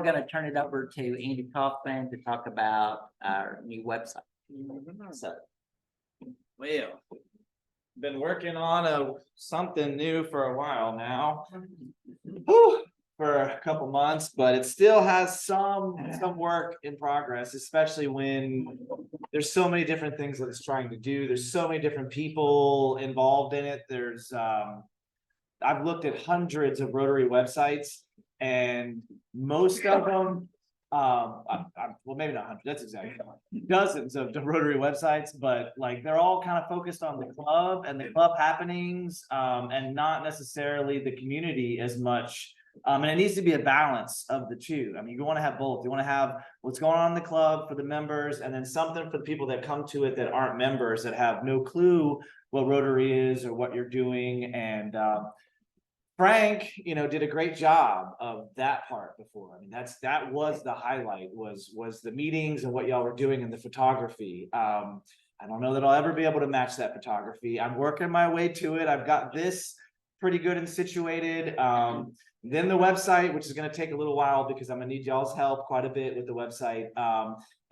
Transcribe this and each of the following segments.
we're going to turn it over to Andy Kauffman to talk about our new website. So, Well, been working on something new for a while now. Whew, for a couple months, but it still has some work in progress, especially when there's so many different things that it's trying to do. There's so many different people involved in it. There's I've looked at hundreds of Rotary websites, and most of them, well, maybe not hundreds, that's exactly dozens of the Rotary websites, but like they're all kind of focused on the club and the club happenings, and not necessarily the community as much. And it needs to be a balance of the two. I mean, you want to have both. You want to have what's going on in the club for the members, and then something for the people that come to it that aren't members, that have no clue what Rotary is or what you're doing. And Frank, did a great job of that part before. I mean, that was the highlight, was the meetings and what y'all were doing in the photography. I don't know that I'll ever be able to match that photography. I'm working my way to it. I've got this pretty good and situated. Then the website, which is going to take a little while because I'm gonna need y'all's help quite a bit with the website.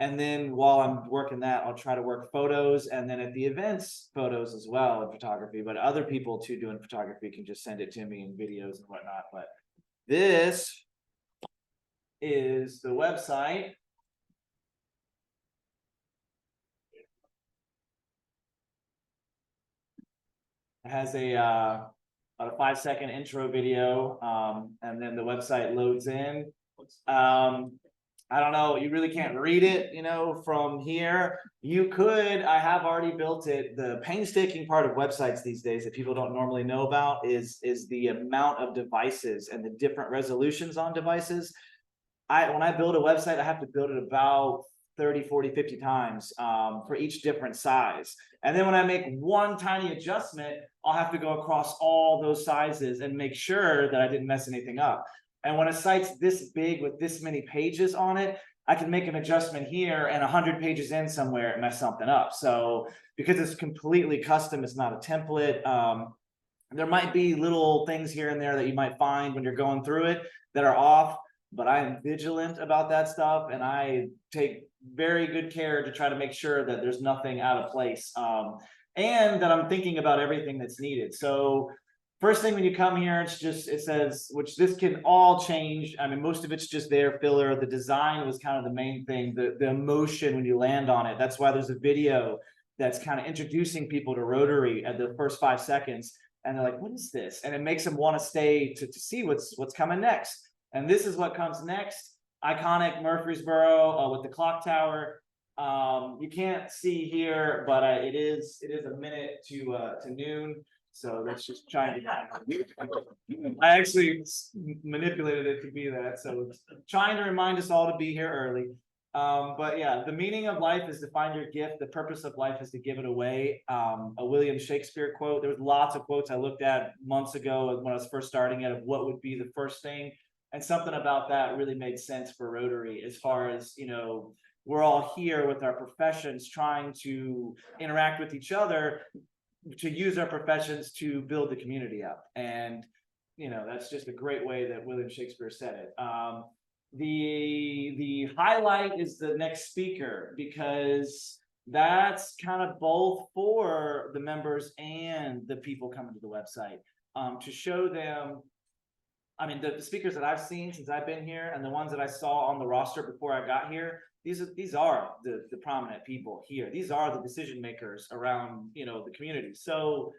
And then while I'm working that, I'll try to work photos, and then at the events, photos as well in photography. But other people too doing photography can just send it to me in videos and whatnot. But this is the website. It has a 5-second intro video, and then the website loads in. I don't know, you really can't read it, from here. You could, I have already built it. The painstaking part of websites these days that people don't normally know about is the amount of devices and the different resolutions on devices. When I build a website, I have to build it about 30, 40, 50 times for each different size. And then when I make one tiny adjustment, I'll have to go across all those sizes and make sure that I didn't mess anything up. And when a site's this big with this many pages on it, I can make an adjustment here and 100 pages in somewhere and mess something up. So because it's completely custom, it's not a template. There might be little things here and there that you might find when you're going through it that are off, but I am vigilant about that stuff, and I take very good care to try to make sure that there's nothing out of place, and that I'm thinking about everything that's needed. So first thing when you come here, it says, which this can all change. I mean, most of it's just there, filler. The design was kind of the main thing, the emotion when you land on it. That's why there's a video that's kind of introducing people to Rotary at the first 5 seconds. And they're like, what is this? And it makes them want to stay to see what's coming next. And this is what comes next. Iconic Murfreesboro with the clock tower. You can't see here, but it is a minute to noon. So let's just try and I actually manipulated it to be that. So it's trying to remind us all to be here early. But yeah, the meaning of life is to find your gift. The purpose of life is to give it away. A William Shakespeare quote. There was lots of quotes I looked at months ago when I was first starting it of what would be the first thing. And something about that really made sense for Rotary, as far as, we're all here with our professions trying to interact with each other, to use our professions to build the community up. And, that's just a great way that William Shakespeare said it. The highlight is the next speaker, because that's kind of both for the members and the people coming to the website, to show them. I mean, the speakers that I've seen since I've been here, and the ones that I saw on the roster before I got here, these are the prominent people here. These are the decision makers around, the community. So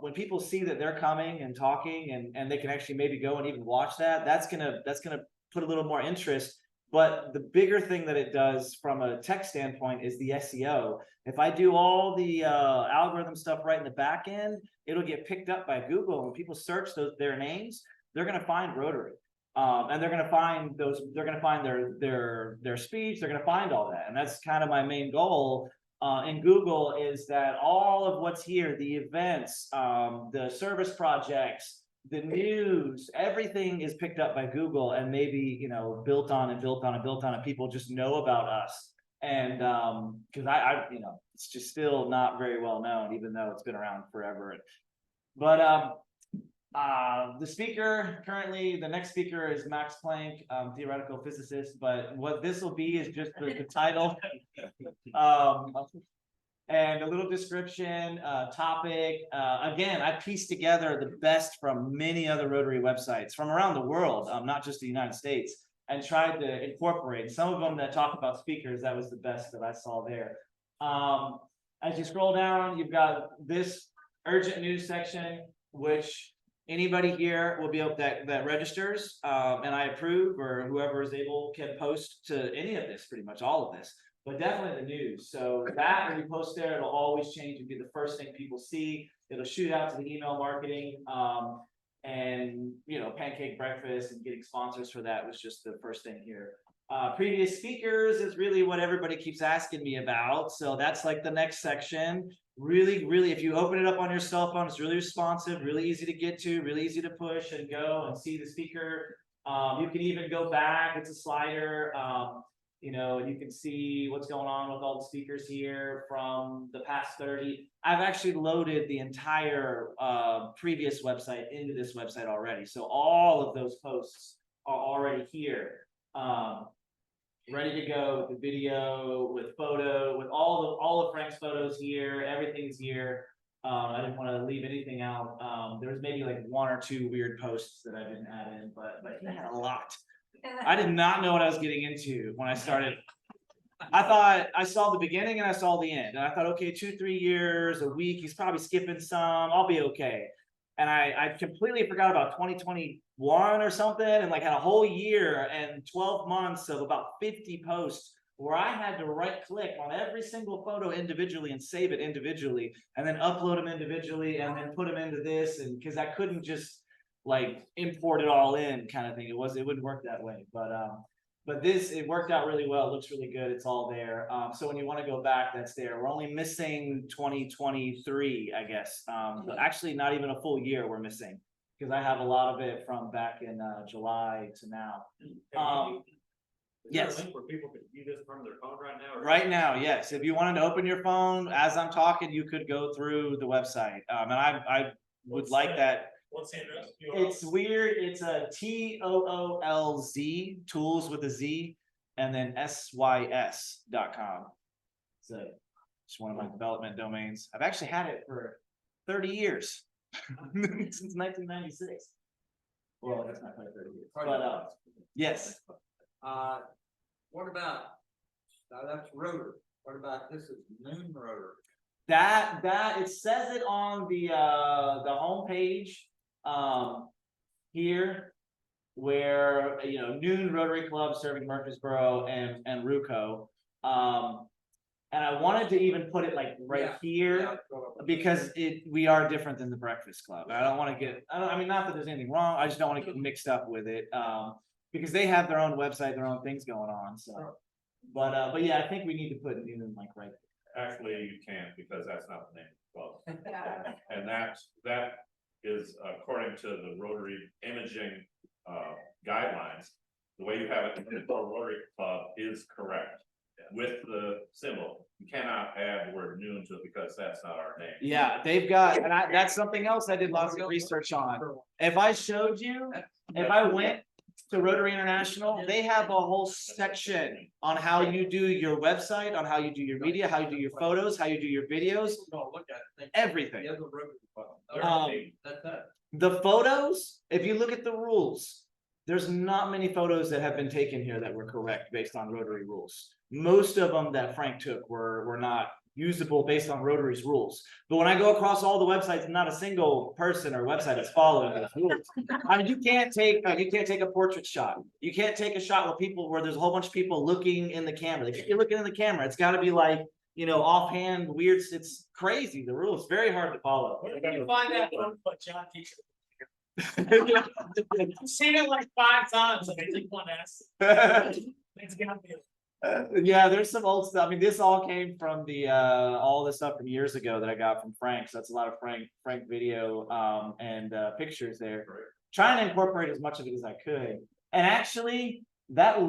when people see that they're coming and talking, and they can actually maybe go and even watch that's gonna put a little more interest. But the bigger thing that it does from a tech standpoint is the SEO. If I do all the algorithm stuff right in the back end, it'll get picked up by Google. When people search their names, they're going to find Rotary, and they're going to find their speech. They're going to find all that. And that's kind of my main goal in Google, is that all of what's here, the events, the service projects, the news, everything is picked up by Google, and maybe, built on and people just know about us. And because it's just still not very well known, even though it's been around forever. But The speaker currently, the next speaker is Max Planck, theoretical physicist, but what this will be is just the title. And a little description, topic. Again, I pieced together the best from many other Rotary websites from around the world, not just the United States, and tried to incorporate some of them that talk about speakers. That was the best that I saw there. As you scroll down, you've got this urgent news section, which anybody here will be able that registers, and I approve, or whoever is able can post to any of this, pretty much all of this. But definitely the news. So that when you post there, it'll always change and be the first thing people see. It'll shoot out to the email marketing, and pancake breakfast and getting sponsors for that was just the first thing here. Previous speakers is really what everybody keeps asking me about. So that's like the next section. Really, really, if you open it up on your cell phone, it's really responsive, really easy to get to, really easy to push and go and see the speaker. You can even go back. It's a slider. You can see what's going on with all the speakers here from the past 30. I've actually loaded the entire previous website into this website already. So all of those posts are already here, ready to go with the video, with photo, with all of Frank's photos here. Everything's here. I didn't want to leave anything out. There's maybe like one or two weird posts that I didn't add in, but he had a lot. I did not know what I was getting into when I started. I thought I saw the beginning and I saw the end. And I thought, okay, 2-3 years, a week, he's probably skipping some, I'll be okay. And I completely forgot about 2021 or something, and like had a whole year and 12 months of about 50 posts where I had to right click on every single photo individually and save it individually, and then upload them individually and then put them into this. And because I couldn't just like import it all in kind of thing. It wouldn't work that way, but this, it worked out really well. It looks really good. It's all there. So when you want to go back, that's there. We're only missing 2023, I guess. But actually not even a full year we're missing, because I have a lot of it from back in July to now. Yes. Where people could view this from their phone right now? Right now, yes. If you wanted to open your phone as I'm talking, you could go through the website. And I would like that. What's the address? It's weird. It's a TOOLZ, tools with a Z, and then SYS.com. So it's one of my development domains. I've actually had it for 30 years since 1996. Well, that's not quite 30 years, but yes. What about that's Rotary? What about this is Noon Rotary? That it says it on the home page here, where Noon Rotary Club serving Murfreesboro and Ruco. And I wanted to even put it like right here, because we are different than the Breakfast Club. I don't want to get, I mean, not that there's anything wrong, I just don't want to get mixed up with it. Because they have their own website, their own things going on. So but yeah, I think we need to put Noon like right there. Actually, you can't, because that's not the name of the club. And that is according to the Rotary imaging guidelines. The way you have it in the Rotary Club is correct with the symbol. You cannot add the word Noon to it, because that's not our name. Yeah, they've got, and that's something else I did lots of research on. If I showed you, if I went to Rotary International, they have a whole section on how you do your website, on how you do your media, how you do your photos, how you do your videos, everything. The photos, if you look at the rules, there's not many photos that have been taken here that were correct based on Rotary rules. Most of them that Frank took were not usable based on Rotary's rules. But when I go across all the websites, not a single person or website is following those rules. I mean, you can't take a portrait shot. You can't take a shot with people where there's a whole bunch of people looking in the camera. If you're looking in the camera, it's got to be like, offhand, weird. It's crazy. The rules very hard to follow. You find that from what John teaches. I've seen it like 5 times, and I think one asks. It's gonna be. Yeah, there's some old stuff. I mean, this all came from the all the stuff from years ago that I got from Frank. So that's a lot of Frank video and pictures there. Trying to incorporate as much of it as I could. And actually, that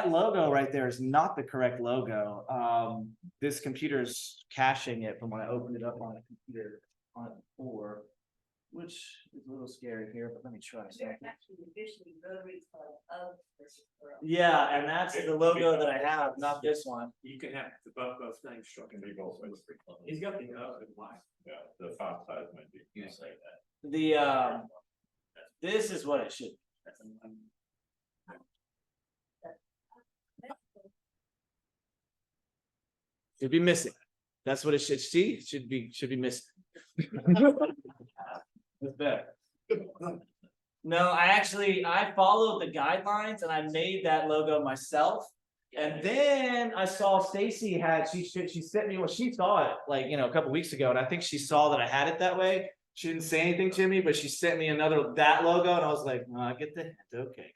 logo right there is not the correct logo. This computer's caching it from when I opened it up on a computer on it before. which is a little scary here, but let me try something. Actually, officially Rotary Club of Mrs. Pearl. Yeah, and that's the logo that I have, not this one. You can have the both things struck Can be both ways. He's got the and why. Yeah, the font size might be. You say that. The this is what it should. Should be missing. That's what it should see. It should be missing. That's better. No, I followed the guidelines and I made that logo myself. And then I saw Stacy she sent me she saw it like, a couple weeks ago, and I think she saw that I had it that way. She didn't say anything to me, but she sent me that logo, and I was like, oh, I get the hint, okay.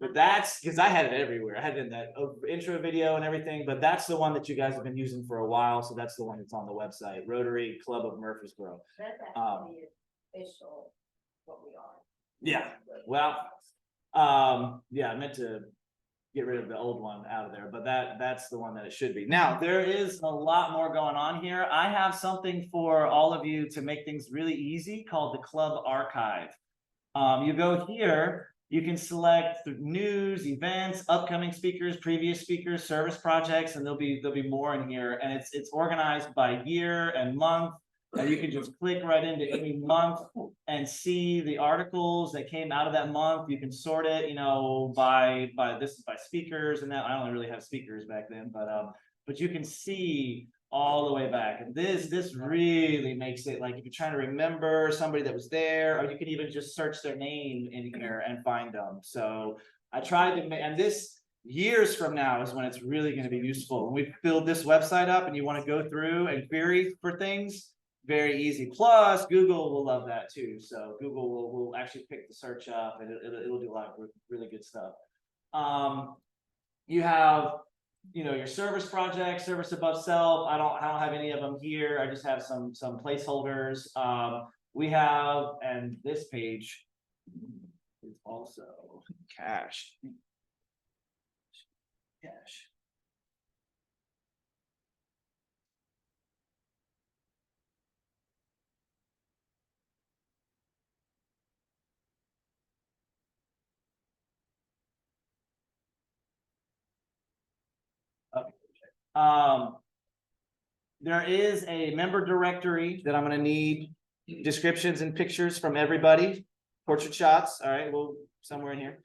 But that's because I had it everywhere. I had it in that intro video and everything, but that's the one that you guys have been using for a while, so that's the one that's on the website, Rotary Club of Murfreesboro. That's actually official, what we are. Yeah, well, yeah, I meant to get rid of the old one out of there, but that's the one that it should be. Now, there is a lot more going on here. I have something for all of you to make things really easy called the Club Archive. You go here, you can select news, events, upcoming speakers, previous speakers, service projects, and there'll be more in here. And it's organized by year and month. And you can just click right into any month and see the articles that came out of that month. You can sort it, by speakers and that. I don't really have speakers back then, but you can see all the way back. And this really makes it like if you're trying to remember somebody that was there, or you can even just search their name in here and find them. So I tried to make, and this years from now is when it's really going to be useful. When we build this website up and you want to go through and query for things, very easy. Plus, Google will love that too. So Google will actually pick the search up, and it'll do a lot of really good stuff. You have, your service projects, service above self. I don't have any of them here. I just have some placeholders. We have, and this page is also cache. There is a member directory that I'm going to need descriptions and pictures from everybody, portrait shots. All right, well, somewhere in here.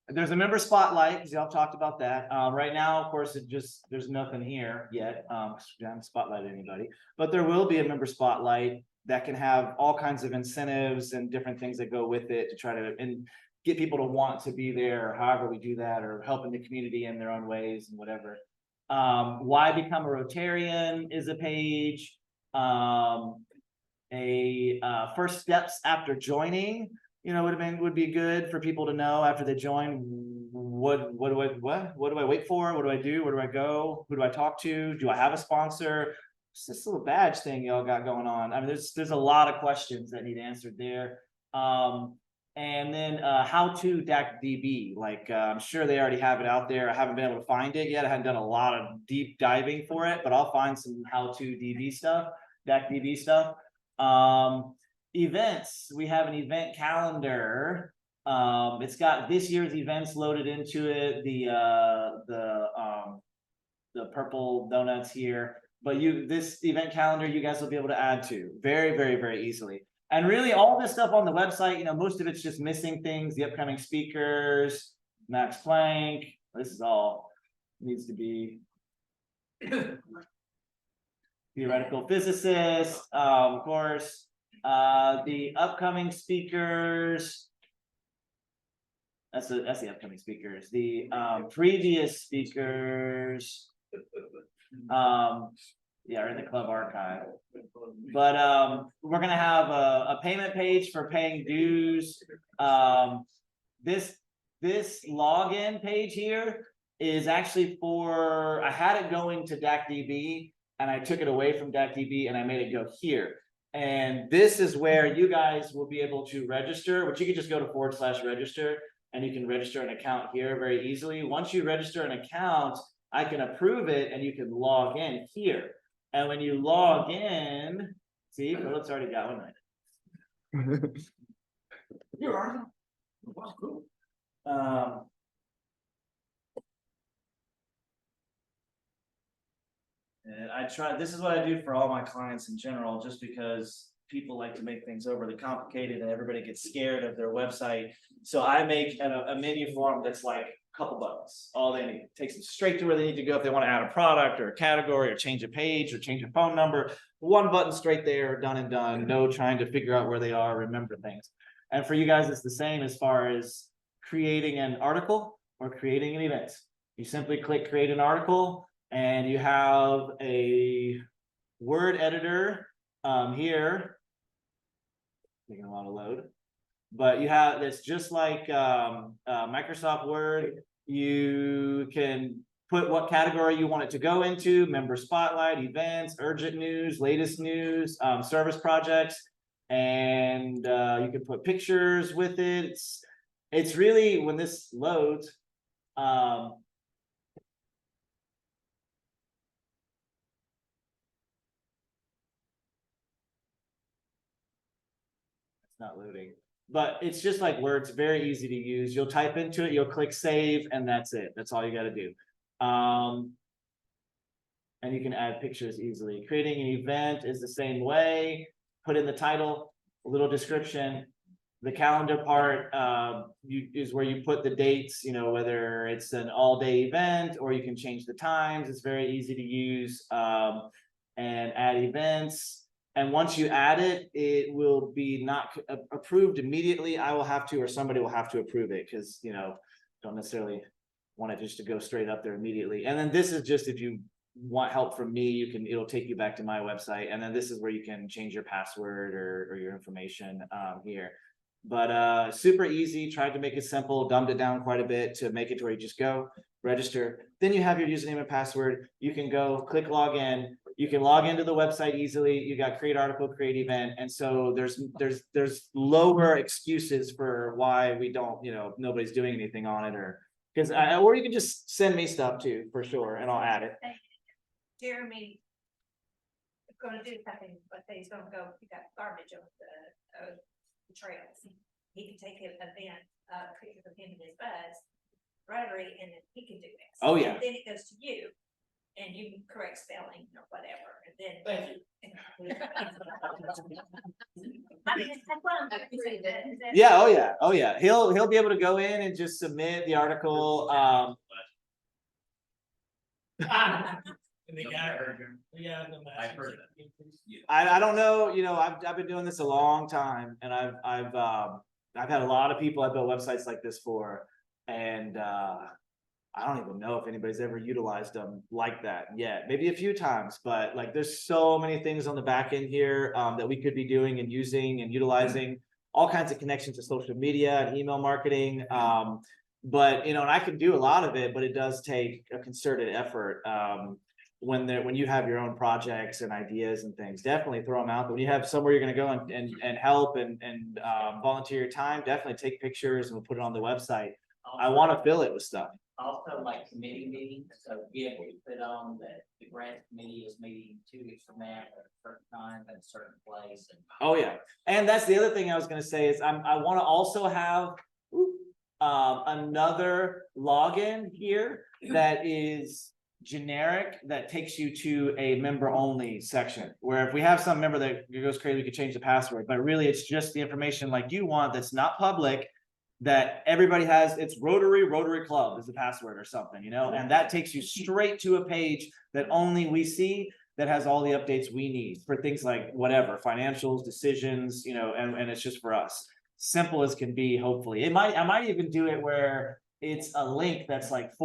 There's a member spotlight, because y'all talked about that. Right now, of course, there's nothing here yet. I haven't spotlighted anybody, but there will be a member spotlight that can have all kinds of incentives and different things that go with it to try to get people to want to be there, or however we do that, or helping the community in their own ways and whatever. Why become a Rotarian is a page. First steps after joining, would be good for people to know after they join. What do I wait for? What do I do? Where do I go? Who do I talk to? Do I have a sponsor? It's this little badge thing y'all got going on. I mean, there's a lot of questions that need answered there. And then how to DACDB, like I'm sure they already have it out there. I haven't been able to find it yet. I haven't done a lot of deep diving for it, but I'll find some how to DB stuff, DACDB stuff. Events, we have an event calendar. It's got this year's events loaded into it, the purple donuts here, but this event calendar you guys will be able to add to very, very, very easily. And really all this stuff on the website, most of it's just missing things, the upcoming speakers, Max Planck, this is all needs to be theoretical physicist, of course, the upcoming speakers, that's the upcoming speakers, the previous speakers, yeah, in the club archive. But we're gonna have a payment page for paying dues. This login page here is actually for, I had it going to DACDB and I took it away from DACDB and I made it go here. And this is where you guys will be able to register, which you can just go to /register and you can register an account here very easily. Once you register an account, I can approve it and you can log in here. And when you log in, see, Philip's already got one. You are. Wow, cool. Um. And I try, this is what I do for all my clients in general, just because people like to make things overly complicated and everybody gets scared of their website. So I make a menu form that's like a couple buttons, all they need, takes them straight to where they need to go if they want to add a product or a category or change a page or change a phone number. One button straight there, done and done, no trying to figure out where they are, remember things. And for you guys, it's the same as far as creating an article or creating an event. You simply click create an article and you have a word editor here. Taking a lot of load, but you have, it's just like Microsoft Word. You can put what category you want it to go into: member spotlight, events, urgent news, latest news, service projects, and you can put pictures with it. It's really, when this loads, it's not loading, but it's just like Word. It's very easy to use. You'll type into it, you'll click save, and that's it. That's all you got to do. And you can add pictures easily. Creating an event is the same way. Put in the title, a little description. The calendar part is where you put the dates, you know, whether it's an all-day event or you can change the times. It's very easy to use, and add events. And once you add it, it will be not approved immediately. I will have to, or somebody will have to approve it, because, you know, don't necessarily want it just to go straight up there immediately. And then this is just, if you want help from me, you can, it'll take you back to my website. And then this is where you can change your password or your information here. But super easy. Tried to make it simple, dumbed it down quite a bit to make it to where you just go register, then you have your username and password. You can go click log in. You can log into the website easily. You got create article, create event, and so there's lower excuses for why we don't, you know, nobody's doing anything on it, or because or you can just send me stuff too, for sure, and I'll add it. Jeremy is gonna do something, but he's gonna go pick up garbage on the trails. He can take an event, pictures of him and his buzz, Rotary, and then he can do this. Oh, yeah. And then it goes to you, and you can correct spelling or whatever, and then. Thank you. I mean, that's what I'm saying, that- Yeah, oh yeah. He'll be able to go in and just submit the article. And the guy, the I've heard I don't know, you know, I've been doing this a long time, and I've had a lot of people I built websites like this for, and I don't even know if anybody's ever utilized them like that yet. Maybe a few times, but like there's so many things on the back end here that we could be doing and using and utilizing, all kinds of connections to social media and email marketing. But you know, and I can do a lot of it, but it does take a concerted effort. When you have your own projects and ideas and things, definitely throw them out. But when you have somewhere you're going to go and help and volunteer your time, definitely take pictures and we'll put it on the website. I want to fill it with stuff. Also, like committee meetings, so be able to put on that the grant committee is meeting 2 weeks from now at a certain time at a certain place. And Oh yeah, and that's the other thing I was going to say is I want to also have another login here that is generic, that takes you to a member only section, where if we have some member that goes crazy, we could change the password, but really it's just the information like you want, that's not public, that everybody has. It's Rotary Club is the password or something, you know, and that takes you straight to a page that only we see, that has all the updates we need for things like whatever, financials, decisions, you know, and it's just for us. Simple as can be, hopefully. I might even do it where it's a link that's like /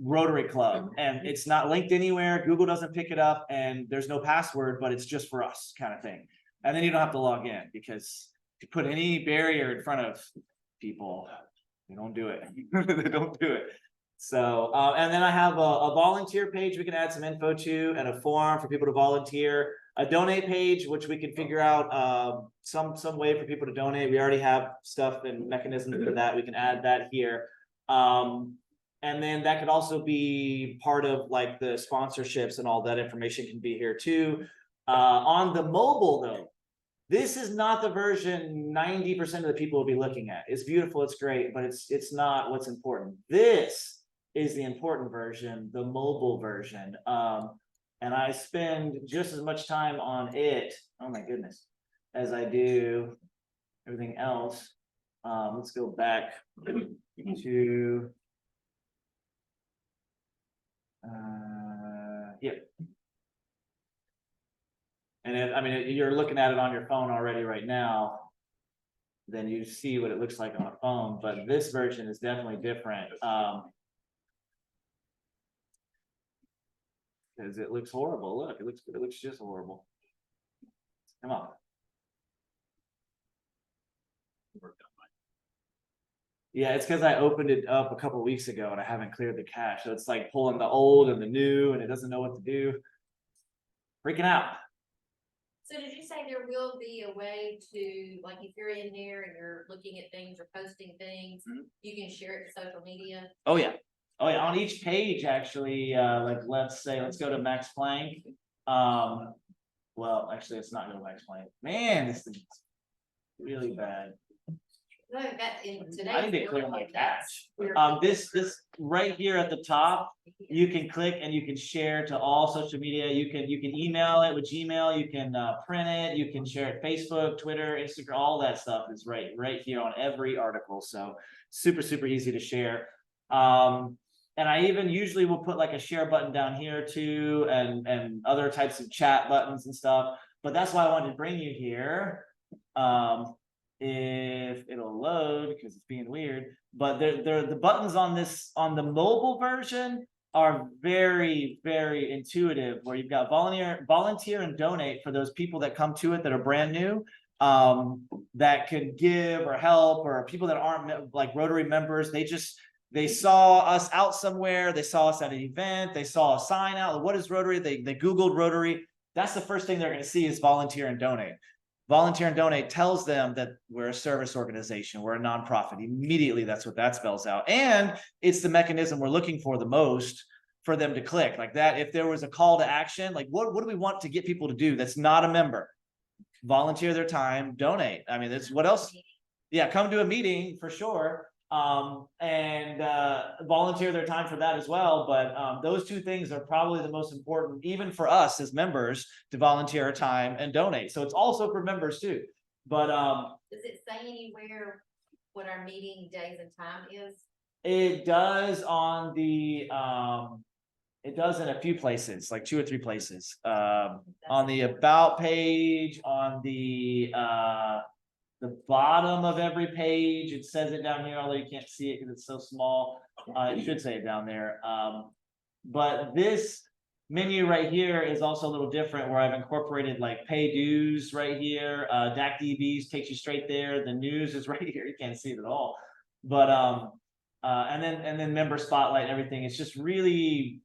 Rotary Club, and it's not linked anywhere. Google doesn't pick it up, and there's no password, but it's just for us kind of thing. And then you don't have to log in, because if you put any barrier in front of people, they don't do it. They don't do it. So, and then I have a volunteer page we can add some info to, and a form for people to volunteer. A donate page, which we can figure out some way for people to donate. We already have stuff and mechanisms for that. We can add that here. And then that could also be part of like the sponsorships, and all that information can be here too. On the mobile though, This is not the version 90% of the people will be looking at. It's beautiful, it's great, but it's not what's important. This is the important version, the mobile version. And I spend just as much time on it, oh my goodness, as I do everything else. Let's go back to yep. And I mean, you're looking at it on your phone already right now, then you see what it looks like on a phone, but this version is definitely different. Because it looks horrible. Look, it looks just horrible. Come on. Yeah, it's because I opened it up a couple weeks ago and I haven't cleared the cache. So it's like pulling the old and the new and it doesn't know what to do. Freaking out. So did you say there will be a way to, like, if you're in there and you're looking at things or posting things, you can share it to social media? Oh yeah. Oh yeah, on each page actually, like let's go to Max Planck. Well, actually it's not go to Max Planck. Man, this is really bad. No, that in today's. I need to clear my cache. we're- This right here at the top, you can click and you can share to all social media. You can email it with Gmail, you can print it, you can share it Facebook, Twitter, Instagram, all that stuff is right here on every article. So super easy to share. And I even usually will put like a share button down here too, and other types of chat buttons and stuff. But that's why I wanted to bring you here. If it'll load because it's being weird, but the buttons on the mobile version are very intuitive, where you've got volunteer and donate for those people that come to it that are brand new, that can give or help, or people that aren't like Rotary members. They saw us out somewhere, they saw us at an event, they saw a sign out. What is Rotary? They Googled Rotary. That's the first thing they're going to see is volunteer and donate. Volunteer and donate tells them that we're a service organization, we're a nonprofit. Immediately, that's what that spells out. And it's the mechanism we're looking for the most for them to click like that. If there was a call to action, like what do we want to get people to do that's not a member? Volunteer their time, donate. I mean, that's what else? Yeah, come to a meeting for sure. And volunteer their time for that as well. But those two things are probably the most important, even for us as members, to volunteer our time and donate. So it's also for members too. But does it say anywhere what our meeting days and time is? it does on the it does in a few places, like 2 or 3 places. On the about page, on the bottom of every page, it says it down here, although you can't see it because it's so small. It should say it down there. But this menu right here is also a little different, where I've incorporated like pay dues right here. DAC DBs takes you straight there. The news is right here. You can't see it at all. But and then member spotlight and everything. It's just really,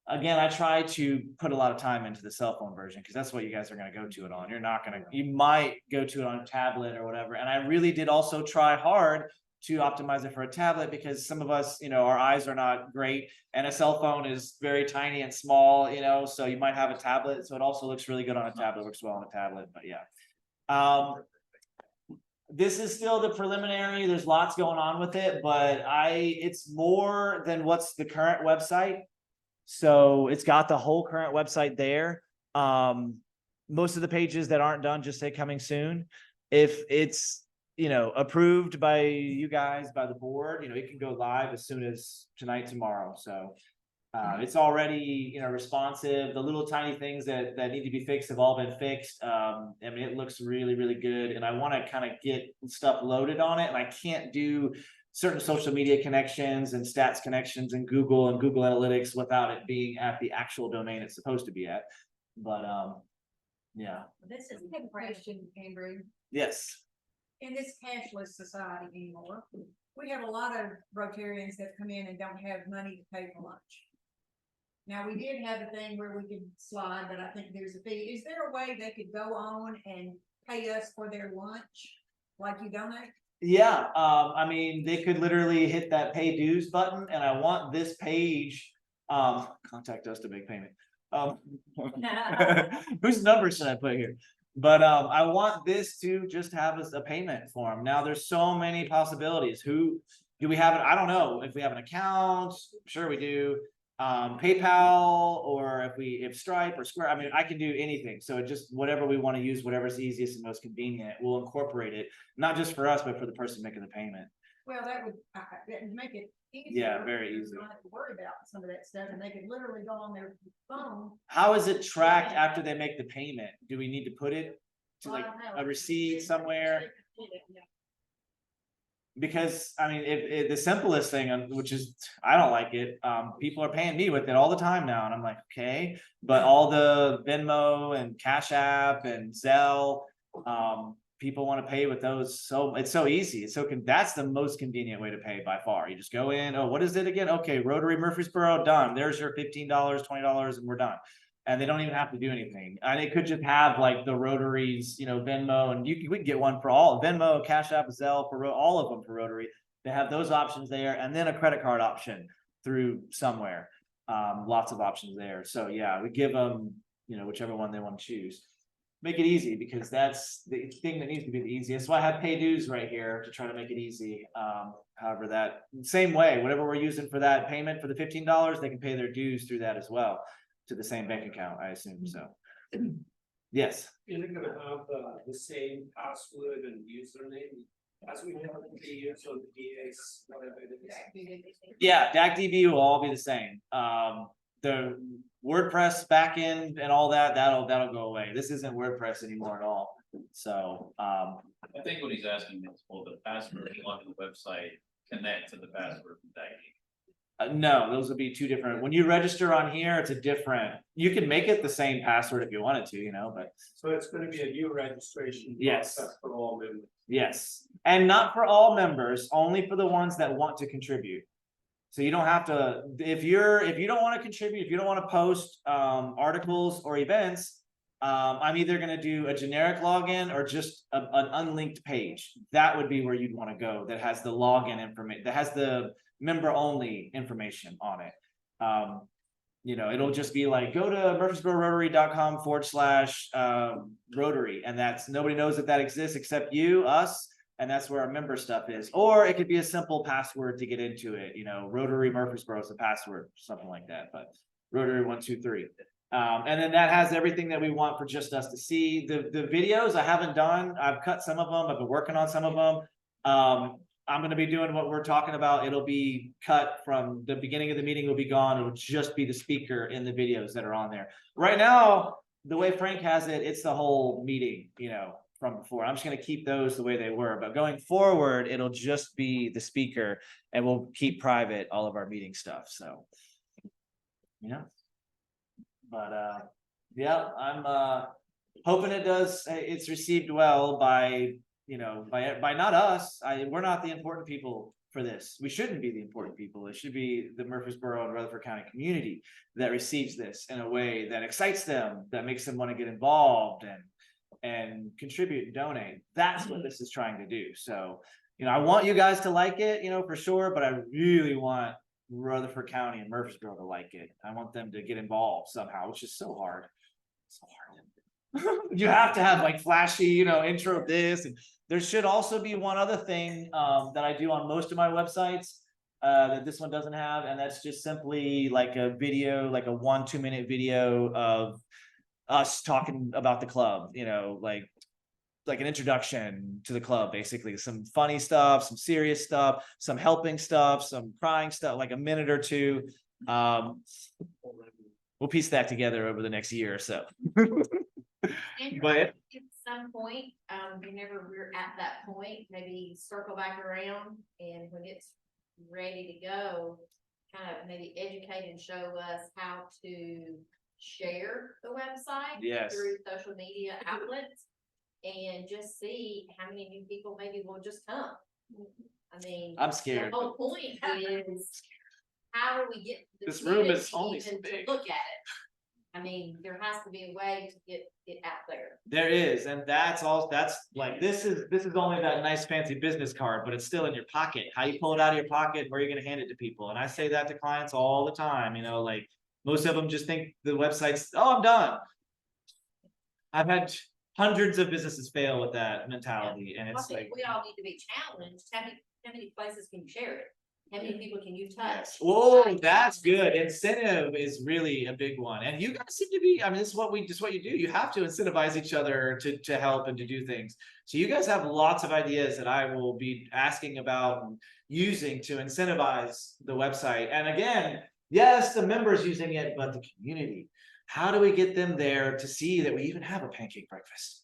again, I try to put a lot of time into the cell phone version because that's what you guys are going to go to it on. You're not going to, you might go to it on a tablet or whatever. And I really did also try hard to optimize it for a tablet, because some of us, our eyes are not great, and a cell phone is very tiny and small, so you might have a tablet. So it also looks really good on a tablet, works well on a tablet, but yeah. This is still the preliminary. There's lots going on with it, but it's more than what's the current website. So it's got the whole current website there. Most of the pages that aren't done just say coming soon. If it's, approved by you guys, by the board, it can go live as soon as tonight, tomorrow. So it's already, responsive. The little tiny things that need to be fixed have all been fixed. I mean, it looks really good. And I want to kind of get stuff loaded on it. And I can't do certain social media connections and stats connections and Google Analytics without it being at the actual domain it's supposed to be at. But yeah. This is a good question, Andrew. Yes. In this cashless society anymore, we have a lot of Rotarians that come in and don't have money to pay for lunch. Now, we did have a thing where we could slide, but I think there's a fee. Is there a way they could go on and pay us for their lunch like you donate? Yeah, I mean, they could literally hit that pay dues button, and I want this page, contact us to make payment. Whose number should I put here? But I want this to just have a payment form. Now, there's so many possibilities. Who do we have? I don't know if we have an account. Sure we do. PayPal, or if Stripe or Square. I mean, I can do anything. So it just whatever we want to use, whatever's easiest and most convenient, we'll incorporate it, not just for us, but for the person making the payment. Well, that would make it easier. Yeah, very easy. Not have to worry about some of that stuff, and they could literally go on their phone. How is it tracked after they make the payment? Do we need to put it to Well, I like don't know. a receipt somewhere? Because I mean, if the simplest thing, which is, I don't like it, people are paying me with it all the time now, and I'm like, okay, but all the Venmo and Cash App and Zelle, people want to pay with those, so it's so easy, it's that's the most convenient way to pay by far. You just go in, oh, what is it again? Okay, Rotary Murfreesboro, done, there's your $15, $20, and we're done. And they don't even have to do anything. And it could just have like the Rotaries, Venmo, and we can get one for all Venmo, Cash App, Zelle, for all of them for Rotary. They have those options there, and then a credit card option through somewhere. Lots of options there. So yeah, we give them, whichever one they want to choose. Make it easy, because that's the thing that needs to be the easiest. So I have pay dues right here to try to make it easy. However, that same way, whatever we're using for that payment for the $15, they can pay their dues through that as well, to the same bank account, I assume. So yes. You're gonna have the same password and username as we have in the years of the DAs, whatever it is. Yeah, DACDB will all be the same. The WordPress backend and all that'll go away. This isn't WordPress anymore at all. So I think what he's asking is, will the password on the website connect to the password from that? no, those would be two different. When you register on here, it's a different. You can make it the same password if you wanted to, but So it's gonna be a new registration. Yes. process for all members. yes, and not for all members, only for the ones that want to contribute. So you don't have to, if you don't want to contribute, if you don't want to post articles or events, I'm either going to do a generic login or just an unlinked page. That would be where you'd want to go. That has the login information, that has the member only information on it. It'll just be like, go to murfreesbororotary.com/Rotary, and that's, nobody knows that exists except you, us. And that's where our member stuff is. Or it could be a simple password to get into it. Rotary Murfreesboro is a password, something like that. But Rotary 123. And then that has everything that we want for just us to see. The videos I haven't done. I've cut some of them. I've been working on some of them. I'm going to be doing what we're talking about. It'll be cut from the beginning of the meeting. Will be gone. It'll just be the speaker in the videos that are on there. Right now, the way Frank has it, it's the whole meeting, from before. I'm just going to keep those the way they were, but going forward, it'll just be the speaker, and we'll keep private all of our meeting stuff. So, but yeah, I'm hoping it's received well by not us. We're not the important people for this. We shouldn't be the important people. It should be the Murfreesboro and Rutherford County community that receives this in a way that excites them, that makes them want to get involved and contribute and donate. That's what this is trying to do. So, I want you guys to like it, for sure, but I really want Rutherford County and Murfreesboro to like it. I want them to get involved somehow, which is so hard. So hard. You have to have like flashy, intro of this. And there should also be one other thing that I do on most of my websites that this one doesn't have. And that's just simply like a video, like a 1-2 minute video of us talking about the club, like an introduction to the club, basically some funny stuff, some serious stuff, some helping stuff, some crying stuff, like a minute or two. We'll piece that together over the next year or so. But At some point, whenever we're at that point, maybe circle back around, and when it's ready to go, kind of maybe educate and show us how to share the website. Yes. Through social media outlets, and just see how many new people maybe will just come. I mean, I'm scared. the whole point is, how do we get the This room is community only so even big. to look at it? I mean, there has to be a way to get it out there. There is, and that's like, this is only that nice fancy business card, but it's still in your pocket. How you pull it out of your pocket, where you're gonna hand it to people. And I say that to clients all the time, like most of them just think the website's, oh, I'm done. I've had hundreds of businesses fail with that mentality, and I it's like. think we all need to be challenged. How many places can you share it? How many people can you touch? Yes. Whoa, that's good. Incentive is really a big one. And you guys seem to be, I mean, this is what you do. You have to incentivize each other to help and to do things. So you guys have lots of ideas that I will be asking about and using to incentivize the website. And again, yes, the members using it, but the community. How do we get them there to see that we even have a pancake breakfast?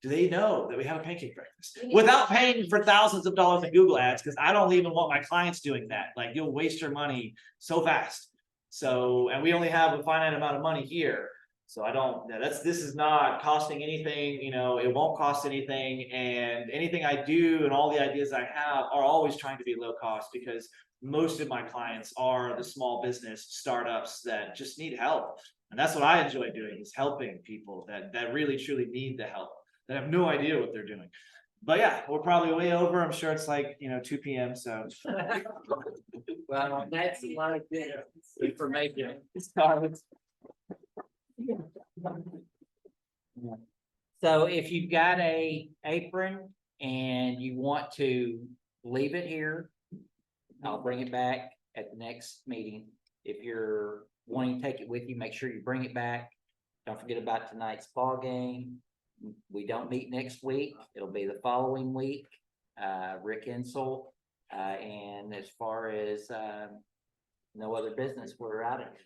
Do they know that we have a pancake breakfast without paying for thousands of dollars in Google ads? Because I don't even want my clients doing that. Like, you'll waste your money so fast. So, and we only have a finite amount of money here. So I don't, this is not costing anything, you know, it won't cost anything. And anything I do and all the ideas I have are always trying to be low cost, because most of my clients are the small business startups that just need help. And that's what I enjoy doing, is helping people that really truly need the help, that have no idea what they're doing. But yeah, we're probably way over. I'm sure it's like, 2 p.m. So Well, that's a lot of good information. So if you've got a apron and you want to leave it here, I'll bring it back at the next meeting. If you're wanting to take it with you, make sure you bring it back. Don't forget about tonight's ball game. We don't meet next week. It'll be the following week. Rick Insel. And as far as no other business, we're out of here.